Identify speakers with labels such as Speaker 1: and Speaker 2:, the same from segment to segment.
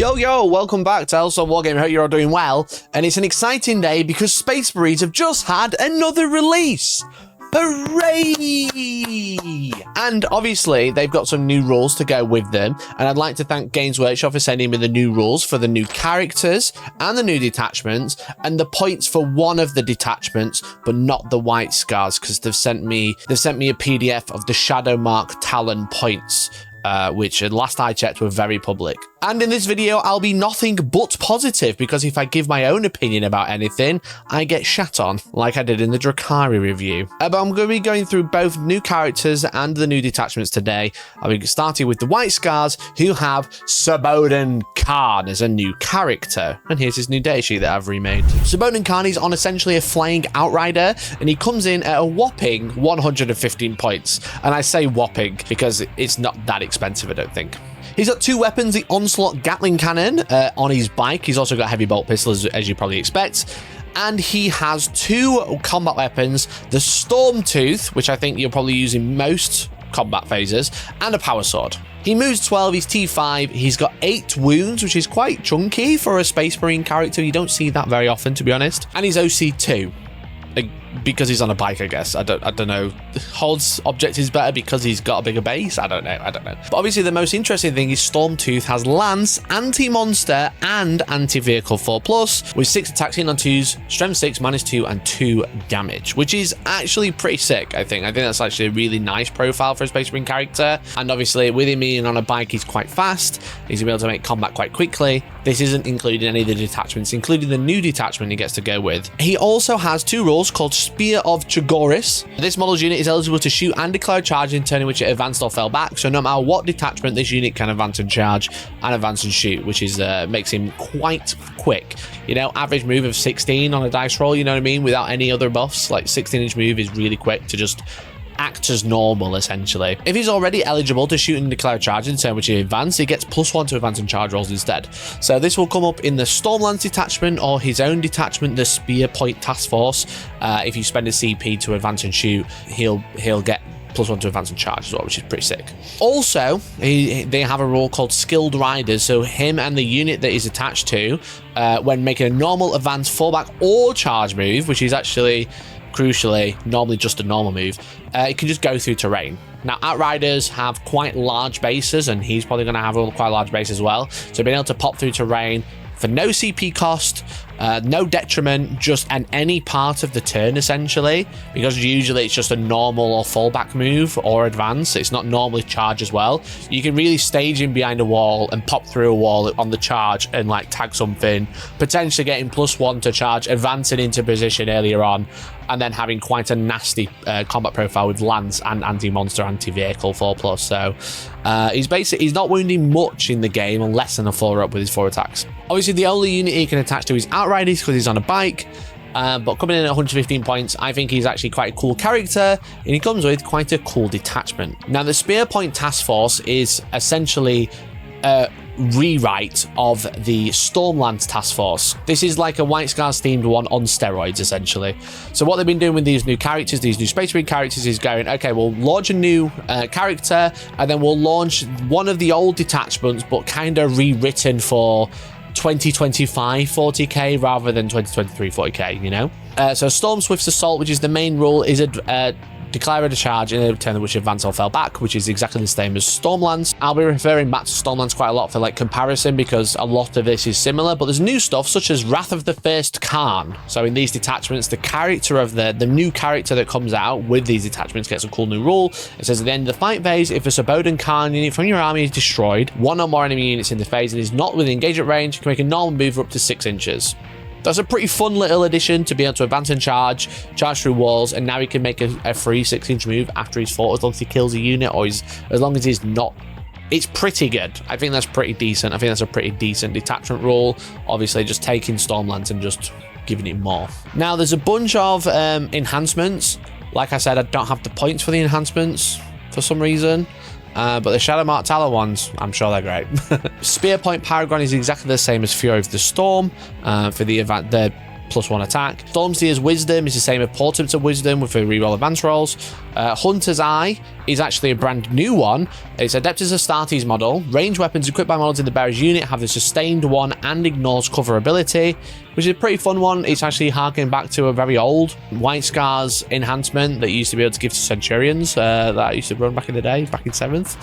Speaker 1: Yo, welcome back to Hellstormwargaming. Hope you're all doing well. And it's an exciting day because Space Marines have just had another release. Hooray! And obviously, they've got some new rules to go with them. And I'd like to thank Games Workshop for sending me the new rules for the new characters and the new detachments and the points for one of the detachments, but not the white scars, because they've sent me a PDF of the Shadow Mark Talon points. Which last I checked were very public. And in this video, I'll be nothing but positive, because if I give my own opinion about anything, I get shat on, like I did in the Drukhari review. But I'm going to be going through both new characters and the new detachments today. I'll be starting with the White Scars, who have Saboden Khan as a new character. And here's his new data sheet that I've remade. Saboden Khan is on essentially a flying outrider, and he comes in at a whopping 115 points. And I say whopping because it's not that expensive, I don't think. He's got two weapons, the Onslaught Gatling Cannon on his bike. He's also got Heavy Bolt Pistols, as you probably expect. And he has two combat weapons, the Storm Tooth, which I think you'll probably use in most combat phases, and a Power Sword. He moves 12, he's T5, he's got 8 wounds, which is quite chunky for a Space Marine character. You don't see that very often, to be honest. And he's OC2. Because he's on a bike, I guess. I don't know. Holds objectives better because he's got a bigger base. I don't know. But obviously the most interesting thing is Stormtooth has Lance, Anti-Monster, and Anti-Vehicle 4+, with 6 attacks in on 2s, Strength 6, -2, and 2 damage, which is actually pretty sick, I think. I think that's actually a really nice profile for a Space Marine character. And obviously with him being on a bike, he's quite fast. He's going to be able to make combat quite quickly. This isn't including any of the detachments, including the new detachment he gets to go with. He also has 2 rules called Spear of Chogoris. This model's unit is eligible to shoot and declare a charge in turn in which it advanced or fell back. So no matter what detachment, this unit can advance and charge and advance and shoot, which is makes him quite quick. You know, average move of 16 on a dice roll, you know what I mean? Without any other buffs, like 16-inch move is really quick to just act as normal, essentially. If he's already eligible to shoot and declare a charge in turn which he advanced, he gets +1 to advance and charge rolls instead. So this will come up in the Stormlance detachment or his own detachment, the Spear Point Task Force. If you spend a CP to advance and shoot, he'll get +1 to advance and charge as well, which is pretty sick. Also, they have a rule called Skilled Riders, so him and the unit that he's attached to, when making a normal advance, fallback, or charge move, which is actually crucially normally just a normal move, it can just go through terrain. Now, Outriders have quite large bases, and he's probably going to have a quite large base as well, so being able to pop through terrain for no CP cost, no detriment, just at any part of the turn, essentially, because usually it's just a normal or fallback move or advance. It's not normally charge as well. You can really stage him behind a wall and pop through a wall on the charge and like tag something, potentially getting +1 to charge, advancing into position earlier on, and then having quite a nasty combat profile with Lance and Anti-Monster, Anti-Vehicle 4+. So he's not wounding much in the game, and less than a 4-up with his 4 attacks. Obviously, the only unit he can attach to is Outriders because he's on a bike. But coming in at 115 points, I think he's actually quite a cool character, and he comes with quite a cool detachment. Now, the Spear Point Task Force is essentially a rewrite of the Stormlance Task Force. This is like a White Scars themed one on steroids, essentially. So what they've been doing with these new characters, these new Space Marine characters, is going, okay, we'll launch a new character, and then we'll launch one of the old detachments, but kind of rewritten for 2025 40k rather than 2023 40k, you know? So Storm Swift's Assault, which is the main rule, is a declare a charge in a turn in which advance or fell back, which is exactly the same as Stormlance. I'll be referring back to Stormlance quite a lot for like comparison, because a lot of this is similar, but there's new stuff such as Wrath of the First Khan. So in these detachments, the character of the new character that comes out with these detachments gets a cool new rule. It says at the end of the fight phase, if a Saboden Khan unit from your army is destroyed, 1 or more enemy units in the phase and is not within engagement range, you can make a normal move up to 6 inches. That's a pretty fun little addition to be able to advance and charge through walls, and now he can make a free 6-inch move after he's fought, as long as he kills a unit, or as long as he's not. It's pretty good. I think that's pretty decent. I think that's a pretty decent detachment rule. Obviously, just taking Stormlance and just giving it more. Now, there's a bunch of enhancements. Like I said, I don't have the points for the enhancements for some reason. But the Shadow Mark Talon ones, I'm sure they're great. Spear Point Paragon is exactly the same as Fury of the Storm for the +1 attack. Stormseer's Wisdom is the same as Portents of Wisdom with a reroll advance rolls. Hunter's Eye is actually a brand new one. It's Adeptus Astartes model. Range weapons equipped by models in the bearer's unit have the sustained one and ignores cover ability, which is a pretty fun one. It's actually harking back to a very old White Scars enhancement that you used to be able to give to Centurions that I used to run back in the day, back in 7th.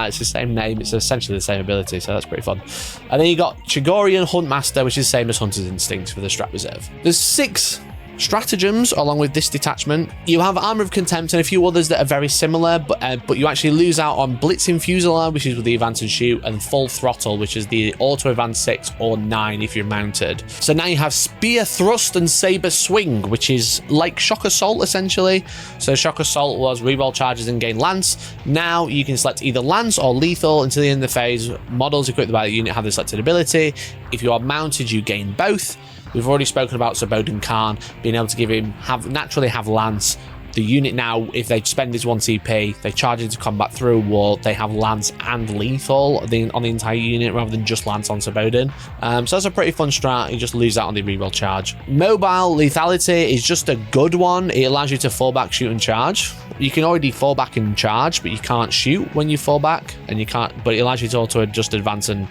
Speaker 1: It's the same name. It's essentially the same ability, so that's pretty fun. And then you got Chigorian Huntmaster, which is the same as Hunter's Instinct for the Strat Reserve. There's 6 stratagems along with this detachment. You have Armor of Contempt and a few others that are very similar, but you actually lose out on Blitzing Fusilier, which is with the advance and shoot, and Full Throttle, which is the auto advance 6 or 9 if you're mounted. So now you have Spear Thrust and Saber Swing, which is like Shock Assault essentially. So Shock Assault was reroll charges and gain Lance. Now you can select either Lance or Lethal until the end of the phase. Models equipped by the unit have the selected ability. If you are mounted, you gain both. We've already spoken about Saboden Khan being able to give him naturally have Lance. The unit now, if they spend his 1 CP, they charge into combat through a wall, they have Lance and Lethal on the entire unit rather than just Lance on Saboden. So that's a pretty fun strat. You just lose that on the reroll charge. Mobile Lethality is just a good one. It allows you to fall back, shoot, and charge. You can already fall back and charge, but you can't shoot when you fall back, and you can't. But it allows you to also just advance and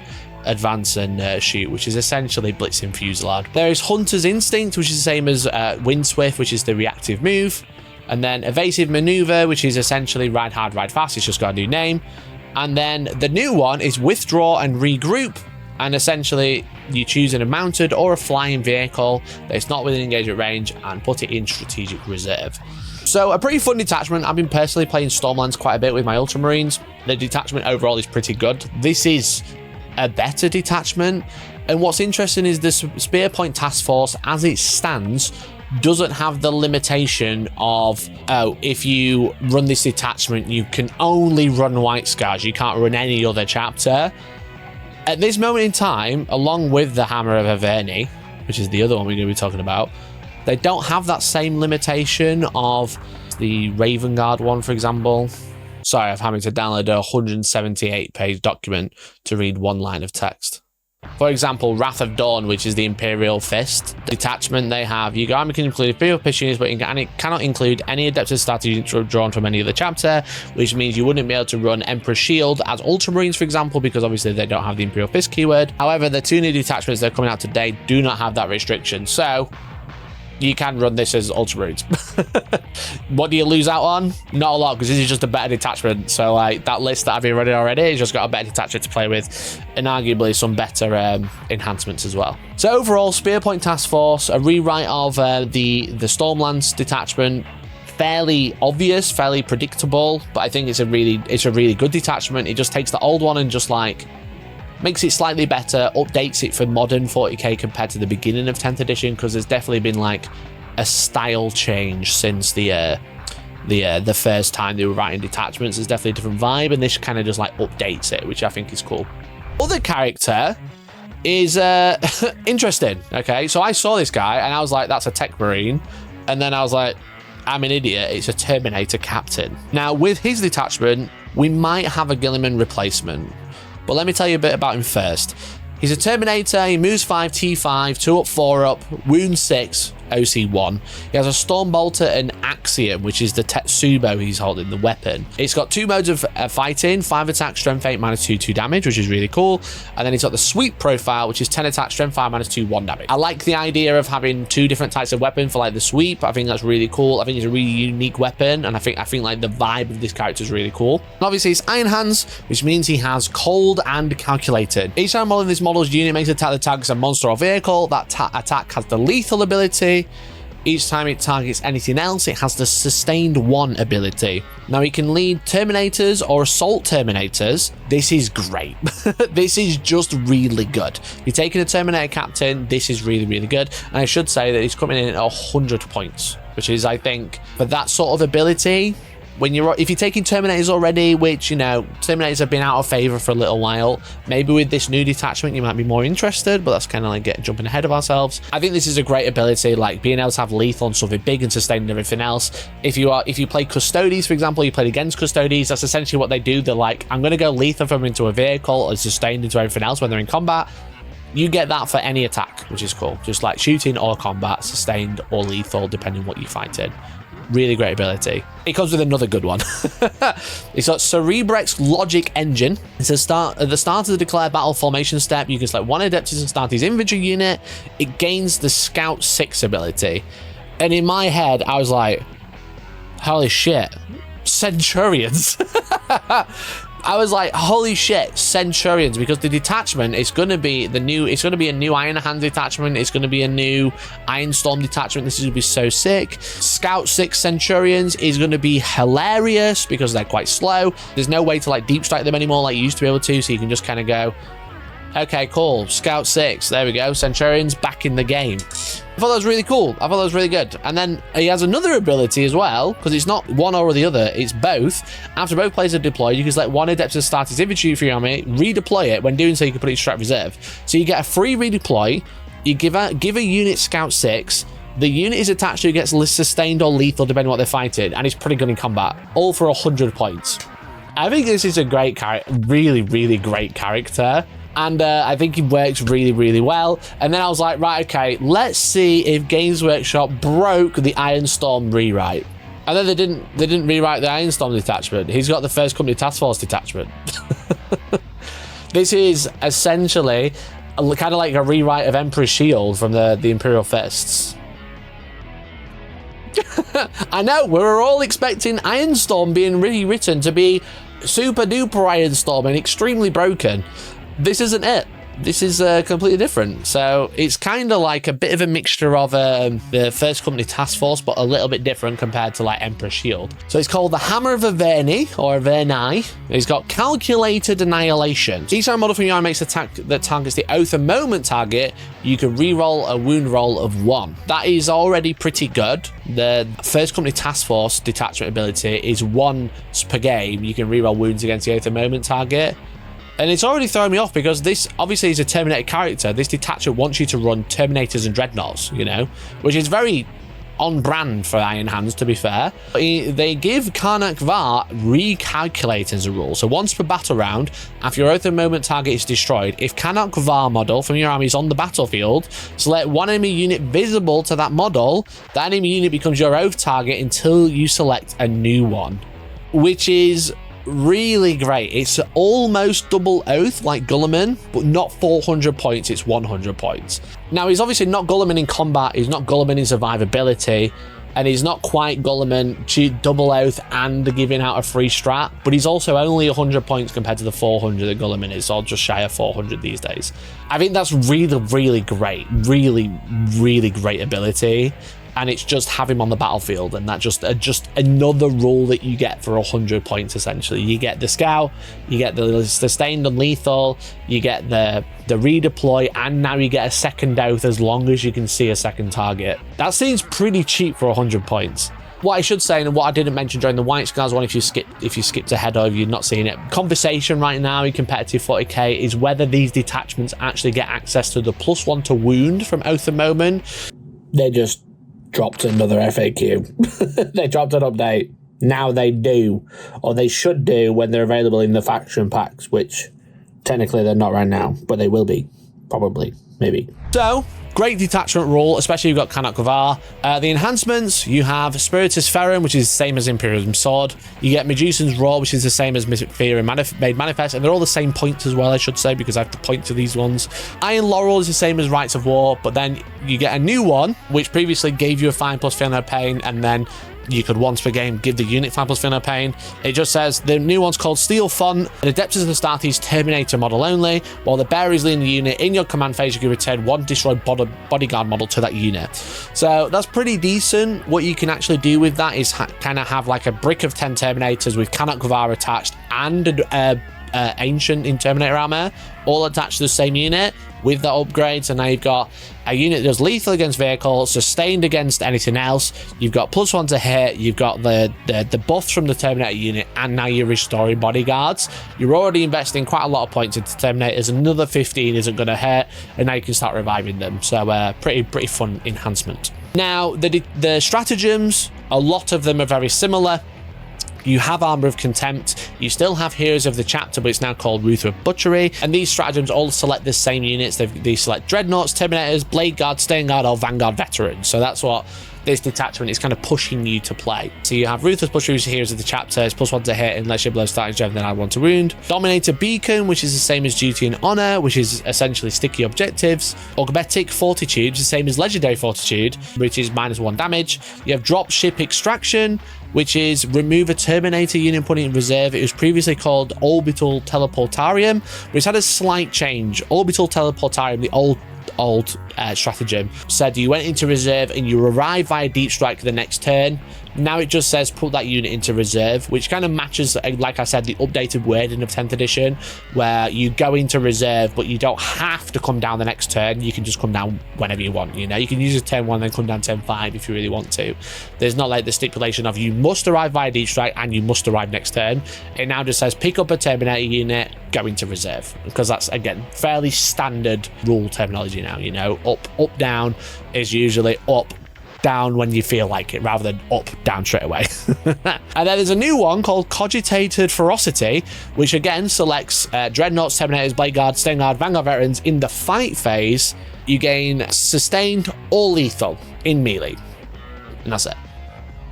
Speaker 1: shoot, which is essentially Blitzing Fusilier. There is Hunter's Instinct, which is the same as Windswift, which is the reactive move. And then Evasive Maneuver, which is essentially Ride Hard, Ride Fast. It's just got a new name. And then the new one is Withdraw and Regroup. And essentially, you choose a mounted or a flying vehicle that is not within engagement range and put it in Strategic Reserve. So a pretty fun detachment. I've been personally playing Stormlands quite a bit with my Ultramarines. The detachment overall is pretty good. This is a better detachment, and what's interesting is the Spear Point Task Force as it stands doesn't have the limitation of, oh, if you run this detachment you can only run White Scars, you can't run any other chapter. At this moment in time, along with the Hammer of Averni, which is the other one we're going to be talking about, they don't have that same limitation of the Raven Guard one, for example. Sorry, I'm having to download a 178-page document to read one line of text. For example, Wrath of Dawn, which is the Imperial Fist detachment they have. Your army can include Imperial Fist units, but it cannot include any Adeptus Astartes units drawn from any other chapter, which means you wouldn't be able to run Emperor's Shield as Ultramarines, for example, because obviously they don't have the Imperial Fist keyword. However, the 2 new detachments that are coming out today do not have that restriction, so you can run this as Ultramarines. What do you lose out on? Not a lot, because this is just a better detachment. So like that list that I've been running already has just got a better detachment to play with, and arguably some better enhancements as well. So overall, Spear Point Task Force, a rewrite of the Stormlands detachment. Fairly obvious, fairly predictable, but I think it's a really good detachment. It just takes the old one and just like makes it slightly better, updates it for modern 40k compared to the beginning of 10th edition, because there's definitely been like a style change since the first time they were writing detachments. There's definitely a different vibe, and this kind of just like updates it, which I think is cool. Other character is interesting. Okay, so I saw this guy and I was like, that's a tech marine, and then I was like, I'm an idiot, it's a Terminator captain. Now with his detachment, we might have a Gilliman replacement. But let me tell you a bit about him first. He's a Terminator, he moves 5, T5, 2 up, 4 up, wound 6, OC1. He has a Stormbolter and Axiom, which is the Tetsubo he's holding, the weapon. It's got 2 modes of fighting, 5 attack, strength 8, -2, 2 damage, which is really cool. And then he's got the sweep profile, which is 10 attack, strength 5, -2, 1 damage. I like the idea of having 2 different types of weapon for like the sweep. I think that's really cool. I think it's a really unique weapon, and I think like the vibe of this character is really cool. And obviously it's Iron Hands, which means he has cold and calculated. Each time modeling this model's unit makes an attack that targets a monster or vehicle, that attack has the lethal ability. Each time it targets anything else, it has the sustained 1 ability. Now he can lead Terminators or Assault Terminators. This is great. This is just really good. If you're taking a Terminator captain, this is really, really good. And I should say that he's coming in at 100 points, which is, I think, for that sort of ability, if you're taking Terminators already, which, you know, Terminators have been out of favor for a little while, maybe with this new detachment you might be more interested, but that's kind of like jumping ahead of ourselves. I think this is a great ability, like being able to have lethal on something big and sustain and everything else. If you play Custodes, for example, you played against Custodes, that's essentially what they do. They're like, I'm going to go lethal from into a vehicle and sustained into everything else when they're in combat. You get that for any attack, which is cool. Just like shooting or combat, sustained or lethal, depending on what you fight in. Really great ability. It comes with another good one. It's got Cerebrex's Logic Engine. It's at the start of the declared battle formation step, you can select one Adeptus Astartes infantry unit. It gains the Scout 6 ability. And in my head, I was like, holy shit, Centurions. I was like, holy shit, Centurions, because the detachment is going to be a new Iron Hand detachment. It's going to be a new Iron Storm detachment. This is going to be so sick. Scout 6 Centurions is going to be hilarious because they're quite slow. There's no way to like deep strike them anymore like you used to be able to, so you can just kind of go, okay, cool, Scout 6, there we go, Centurions back in the game. I thought that was really cool. I thought that was really good. And then he has another ability as well, because it's not one or the other, it's both. After both players are deployed, you can select one Adeptus Astartes infantry for your army, redeploy it. When doing so, you can put it in strat reserve. So you get a free redeploy, you give a unit Scout 6, the unit is attached to, it gets sustained or lethal depending on what they're fighting, and it's pretty good in combat, all for 100 points. I think this is a great character, really, really great character. And I think he works really, really well. And then I was like, right, okay, let's see if Games Workshop broke the Iron Storm rewrite. And then they didn't rewrite the Iron Storm detachment. He's got the First Company Task Force detachment. This is essentially kind of like a rewrite of Emperor's Shield from the Imperial Fists. I know, we were all expecting Iron Storm being rewritten to be super duper Iron Storm and extremely broken. This isn't it. This is completely different. So it's kind of like a bit of a mixture of the First Company Task Force, but a little bit different compared to like Emperor's Shield. So it's called the Hammer of Averni, or Averni. It's got Calculated Annihilation. Each time a model from your army makes an attack that targets the Oath of Moment target, you can re-roll a wound roll of 1. That is already pretty good. The First Company Task Force detachment ability is 1 per game. You can re-roll wounds against the Oath of Moment target. And it's already throwing me off because this obviously is a Terminator character. This detachment wants you to run Terminators and Dreadnoughts, you know, which is very on brand for Iron Hands, to be fair. They give Karnak Var recalculate as a rule. So once per battle round, after your Oath of Moment target is destroyed, if Karnak Var model from your army is on the battlefield, select one enemy unit visible to that model. That enemy unit becomes your Oath target until you select a new one, which is really great. It's almost double Oath like Guilliman, but not 400 points, it's 100 points. Now, he's obviously not Guilliman in combat, he's not Guilliman in survivability, and he's not quite Guilliman double Oath and giving out a free strat, but he's also only 100 points compared to the 400 that Guilliman is, so just shy of 400 these days. I think that's really, really great. Really, really great ability. And it's just have him on the battlefield, and that just another rule that you get for 100 points, essentially. You get the Scout, you get the sustained and lethal, you get the redeploy, and now you get a second Oath as long as you can see a second target. That seems pretty cheap for 100 points. What I should say, and what I didn't mention during the White Scars one, if you skipped ahead or if you're not seeing it, conversation right now in competitive 40k is whether these detachments actually get access to the +1 to wound from Oath of Moment. They just dropped another FAQ. They dropped an update. Now they do, or they should do when they're available in the faction packs, which technically they're not right now, but they will be, probably, maybe. So, great detachment rule, especially you've got Karnak Var. The enhancements, you have Spiritus Ferrum, which is the same as Imperium Sword. You get Magician's Roar, which is the same as Fear and Made Manifest, and they're all the same points as well, I should say, because I have to point to these ones. Iron Laurel is the same as Rites of War, but then you get a new one, which previously gave you a 5+ Feel No Pain, and then you could once per game give the unit 5+ Feel No Pain. It just says the new one's called Steel Font, and Adeptus Astartes Terminator model only. While the bearer is leading the unit in your command phase, you can return 1 destroyed bodyguard model to that unit. So that's pretty decent. What you can actually do with that is kind of have like a brick of 10 Terminators with Karnak Var attached and Ancient in Terminator armor, all attached to the same unit with that upgrade. So now you've got a unit that does lethal against vehicles, sustained against anything else. You've got +1 to hit. You've got the buffs from the Terminator unit, and now you're restoring bodyguards. You're already investing quite a lot of points into Terminators. Another 15 isn't going to hurt, and now you can start reviving them. So pretty fun enhancement. Now the stratagems, a lot of them are very similar. You have Armor of Contempt. You still have Heroes of the Chapter, but it's now called Ruther of Butchery. And these stratagems all select the same units. They select Dreadnoughts, Terminators, Blade Guard, Staying Guard, or Vanguard Veterans. So that's what this detachment is kind of pushing you to play. So you have Ruthless Butchery, which is Heroes of the Chapter, it's +1 to hit unless you're below starting strength, then add 1 to wound. Dominator Beacon, which is the same as Duty and Honor, which is essentially sticky objectives. Augmetic Fortitude, which is the same as Legendary Fortitude, which is -1 damage. You have Dropship Extraction, which is remove a Terminator unit and put it in reserve. It was previously called Orbital Teleportarium, but it's had a slight change. Orbital Teleportarium, the old stratagem, said you went into reserve and you arrive via deep strike the next turn. Now it just says put that unit into reserve, which kind of matches, like I said, the updated wording of 10th edition, where you go into reserve, but you don't have to come down the next turn. You can just come down whenever you want. You know, you can use a turn 1 then come down turn 5 if you really want to. There's not like the stipulation of you must arrive via deep strike and you must arrive next turn. It now just says pick up a Terminator unit, go into reserve, because that's, again, fairly standard rule terminology now. You know, up, down is usually up, down when you feel like it, rather than up, down straight away. And then there's a new one called Cogitated Ferocity, which again selects Dreadnoughts, Terminators, Blade Guard, Staying Guard, Vanguard Veterans. In the fight phase, you gain sustained or lethal in melee, and that's it.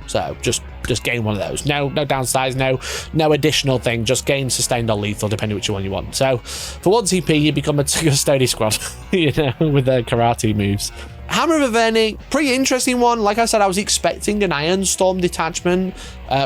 Speaker 1: So just gain one of those. No downsides, no additional thing. Just gain sustained or lethal, depending which one you want. So for 1 CP, you become a Custody Squad, you know, with their karate moves. Hammer of Averni, pretty interesting one. Like I said, I was expecting an Ironstorm detachment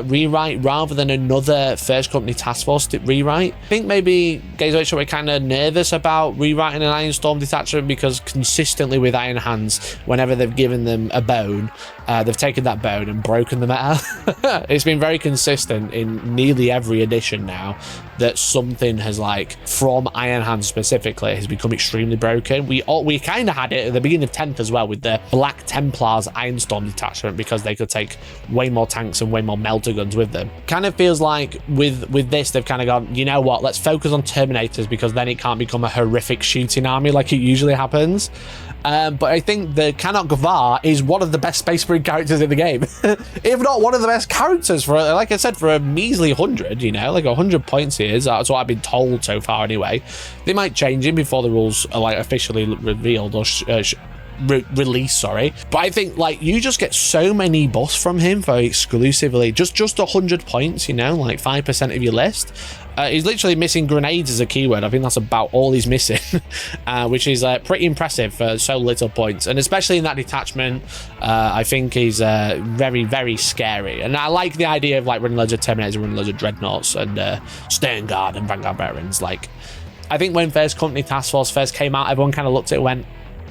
Speaker 1: rewrite rather than another First Company Task Force rewrite. I think maybe Games Workshop were kind of nervous about rewriting an Ironstorm detachment because consistently with Iron Hands, whenever they've given them a bone, they've taken that bone and broken the meta. It's been very consistent in nearly every edition now that something has, like, from Iron Hands specifically, has become extremely broken. We kind of had it at the beginning of 10th as well with the Black Templars Ironstorm detachment, because they could take way more tanks and way more melter guns with them. Kind of feels like with this, they've kind of gone, you know what, let's focus on Terminators, because then it can't become a horrific shooting army like it usually happens. But I think the Canuck Gavar is one of the best Space Marine characters in the game. If not one of the best characters, for, like I said, for a measly 100, you know, like 100 points he is. That's what I've been told so far anyway. They might change him before the rules are, like, officially revealed or release, sorry. But I think, like, you just get so many buffs from him for exclusively just 100 points, you know, like 5% of your list. He's literally missing grenades as a keyword. I think that's about all he's missing, which is pretty impressive for so little points. And especially in that detachment, I think he's very, very scary. And I like the idea of, like, running loads of Terminators, running loads of Dreadnoughts and Stern Guard and Vanguard Veterans. Like, I think when First Company Task Force first came out, everyone kind of looked at it and went,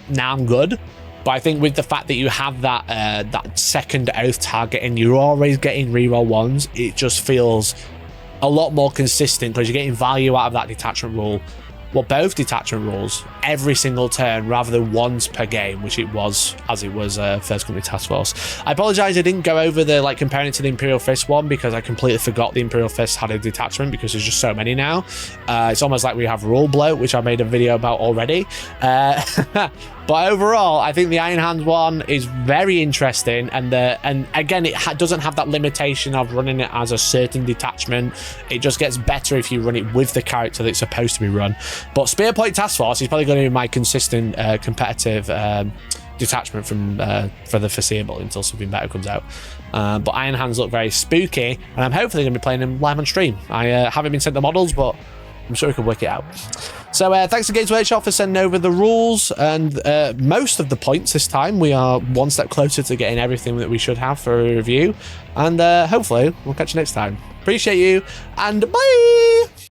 Speaker 1: nah, I'm good. But I think with the fact that you have that that second oath target and you're always getting reroll ones, it just feels a lot more consistent, because you're getting value out of that detachment rule. Well, both detachment rules every single turn rather than once per game, which it was as it was First Company Task Force. I apologize I didn't go over the, like, comparing it to the Imperial Fist one, because I completely forgot the Imperial Fist had a detachment, because there's just so many now. It's almost like we have Rule Bloat, which I made a video about already. But overall, I think the Iron Hands one is very interesting, and again, it doesn't have that limitation of running it as a certain detachment. It just gets better if you run it with the character that's supposed to be run. But Spear Point Task Force is probably going to be my consistent competitive detachment for the foreseeable until something better comes out. But Iron Hands look very spooky, and I'm hopefully going to be playing them live on stream. I haven't been sent the models, but I'm sure we can work it out. So thanks to Games Workshop for sending over the rules and most of the points this time. We are one step closer to getting everything that we should have for a review. And hopefully we'll catch you next time. Appreciate you, and bye!